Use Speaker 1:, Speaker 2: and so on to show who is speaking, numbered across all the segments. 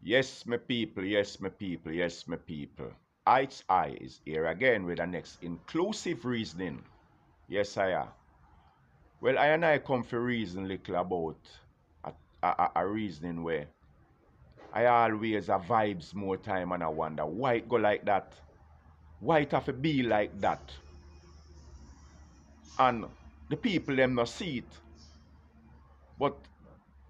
Speaker 1: Yes, my people, yes, my people, yes, my people. I is here again with the next inclusive reasoning. Yes, I am. Well, I and I come for reason little about a reasoning where I always have vibes more time and I wonder why it go like that? Why it have to be like that? And the people them not see it. But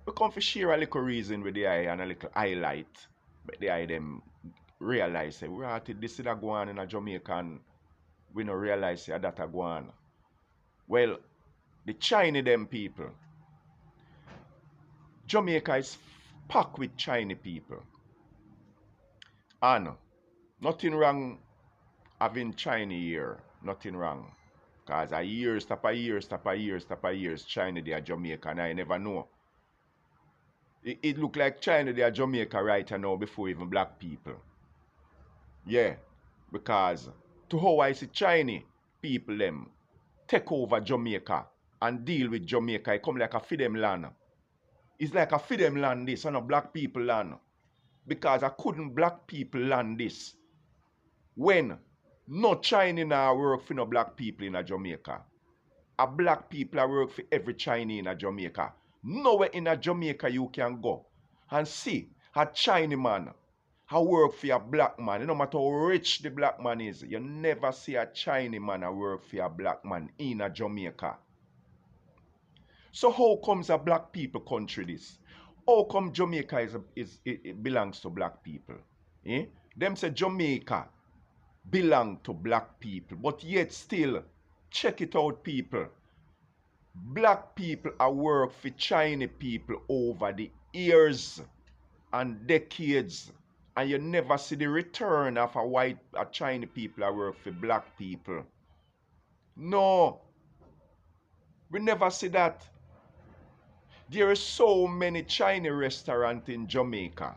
Speaker 1: we come for share a little reason with the eye and a little highlight. But the eye them realize say, right, this is a go on in a Jamaica and we no realize say, that a go on. Well, the Chinese them people, Jamaica is packed with Chinese people. And nothing wrong having Chinese here. Nothing wrong. Because a years, tap a years, tap a years, tap a years, China they are Jamaica and I never know. It look like China they are Jamaica right now before even black people. Yeah. Because to how I see Chinese people them take over Jamaica and deal with Jamaica, it come like a for them land. It's like a for them land this and a black people land. Because I couldn't black people land this when no Chinese now work for no black people in a Jamaica. A black people work for every Chinese in a Jamaica. Nowhere in a Jamaica you can go and see a Chinese man I work for a black man. No matter how rich the black man is, you never see a Chinese man I work for a black man in a Jamaica. So how comes a black people country this? How come Jamaica it belongs to black people? Eh? Them say Jamaica belong to black people, but yet still, check it out, people. Black people are work for Chinese people over the years and decades, and you never see the return of a Chinese people are work for black people. No, we never see that. There are so many Chinese restaurants in Jamaica.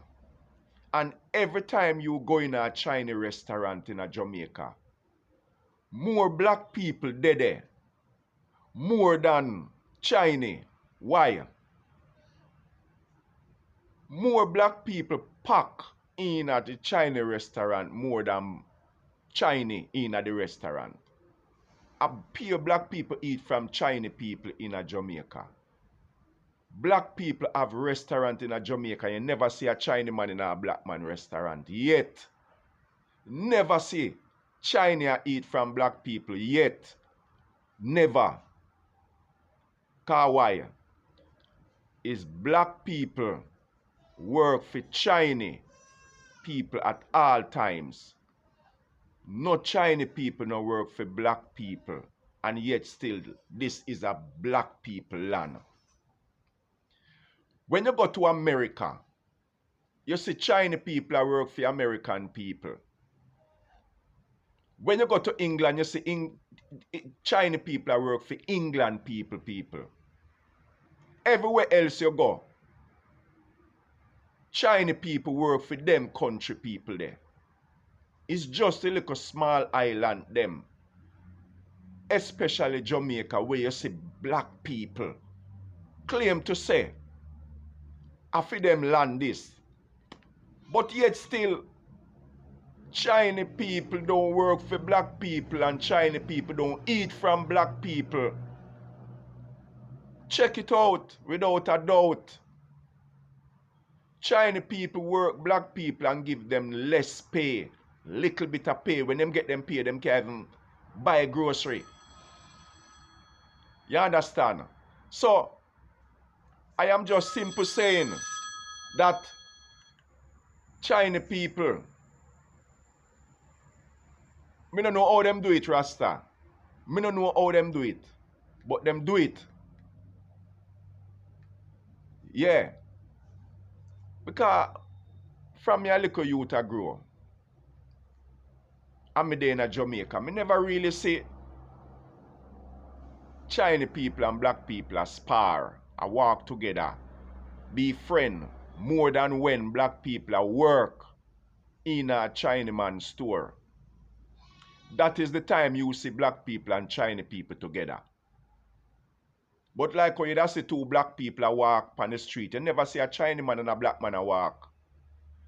Speaker 1: And every time you go in a Chinese restaurant in a Jamaica, more black people there more than Chinese. Why? More black people pack in at the Chinese restaurant more than Chinese in at the restaurant. A pure black people eat from Chinese people in a Jamaica. Black people have restaurant in a Jamaica. You never see a Chinese man in a black man restaurant yet. Never see China eat from black people yet. Never. Cause why? Is black people work for Chinese people at all times. No Chinese people no work for black people. And yet still, this is a black people land. When you go to America, you see Chinese people that work for American people. When you go to England, you see Chinese people that work for England people. Everywhere else you go, Chinese people work for them country people there. It's just a little small island them. Especially Jamaica where you see black people claim to say, I for them land this. But yet still, Chinese people don't work for black people and Chinese people don't eat from black people. Check it out without a doubt. Chinese people work black people and give them less pay. Little bit of pay. When them get them pay, them can't even buy grocery. You understand? So, I am just simply saying that Chinese people, me don't know how them do it, Rasta. Me don't know how them do it. But them do it. Yeah. Because from your little youth I grow, and me there in Jamaica, me never really see Chinese people and black people a spar, a walk together, be friend, more than when black people a work in a Chinese man's store. That is the time you see black people and Chinese people together. But like when you see two black people a walk on the street, you never see a Chinese man and a black man a walk.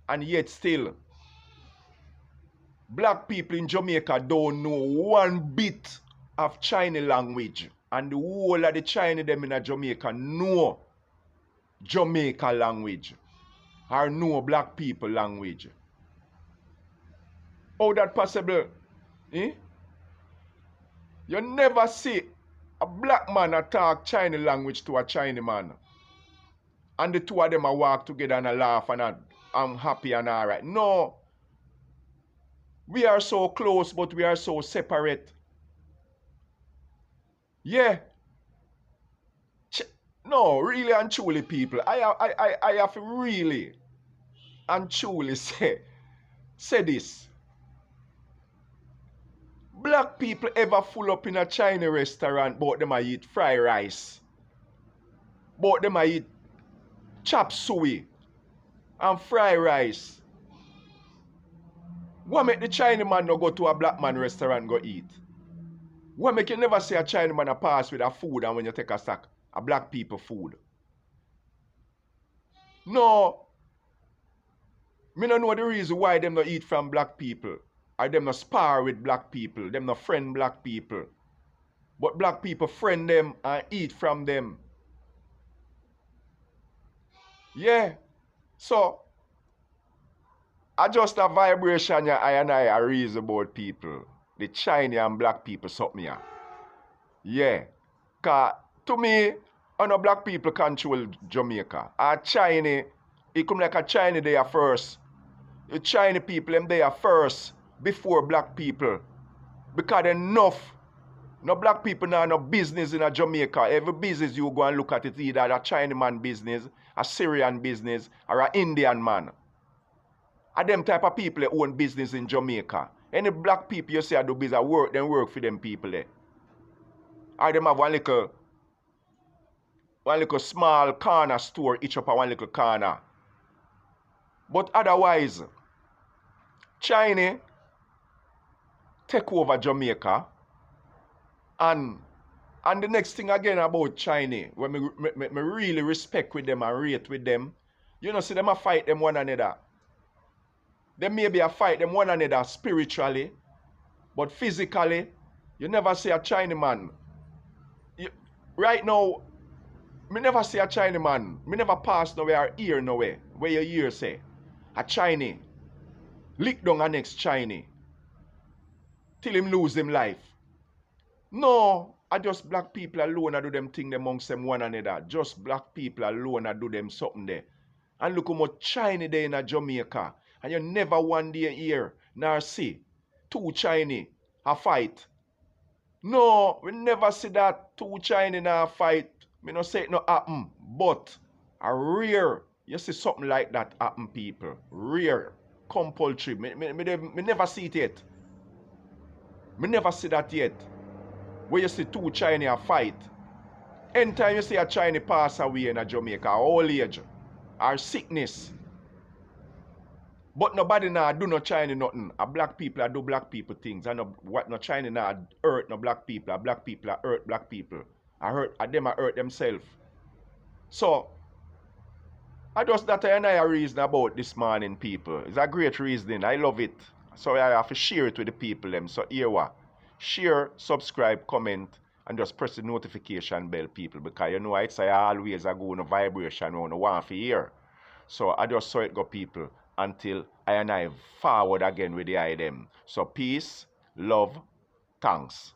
Speaker 1: And yet still, black people in Jamaica don't know one bit of Chinese language. And the whole of the Chinese them in Jamaica know Jamaica language. Or know black people language. How that possible? Eh? You never see a black man talk Chinese language to a Chinese man. And the two of them walk together and laugh and I'm happy and alright. No. We are so close, but we are so separate. Yeah. No, really and truly, people. I have to really and truly say this. Black people ever full up in a Chinese restaurant, but them I eat fried rice. But them I eat chop suey and fried rice. What make the Chinese man no go to a black man restaurant go eat? What make you never see a Chinese man a pass with a food and when you take a sack, a black people food? No. Me no know the reason why them no eat from black people. Or them no spar with black people. Them no friend black people. But black people friend them and eat from them. Yeah. So, I just a vibration I and I reason about people. The Chinese and black people something here. Yeah. Cause to me, no black people control Jamaica. A Chinese, it come like a Chinese there first. The Chinese people them there first before black people. Because enough. No black people now no business in a Jamaica. Every business you go and look at it either a Chinese man business, a Syrian business, or an Indian man. And them type of people that own business in Jamaica. Any black people you see do business work, then work for them people there. Or them have one little small corner store each up a one little corner. But otherwise, China take over Jamaica. And the next thing again about China, when me really respect with them and rate with them, you know, see them a fight them one another. They maybe a fight them one another spiritually, but physically, you never see a Chinese man. Right now, me never see a Chinese man. Me never pass nowhere or hear nowhere where you hear say a Chinese lick down a next Chinese till him lose him life. No, I just black people alone I do them thing amongst them one another. Just black people alone I do them something there. And look how much Chinese there in Jamaica. And you never one day hear nor see two Chinese a fight. No, we never see that two Chinese in a fight. Me no say it no happen. But a rare, you see something like that happen, people. Rare. Compulsory. Me never see it yet. Me never see that yet. Where you see two Chinese a fight. Anytime you see a Chinese pass away in a Jamaica, old age, or sickness. But nobody now do no Chinese nothing. A black people do black people things. And no Chinese now hurt no black people. A black people hurt black people. Them hurt themselves. So, I just that I reason about this morning, people. It's a great reasoning. I love it. So I have to share it with the people them. So here what? Share, subscribe, comment, and just press the notification bell, people. Because you know it's always a go on a vibration on the one for hear. So I just saw it go, people, until I forward again with the item. So peace, love, thanks.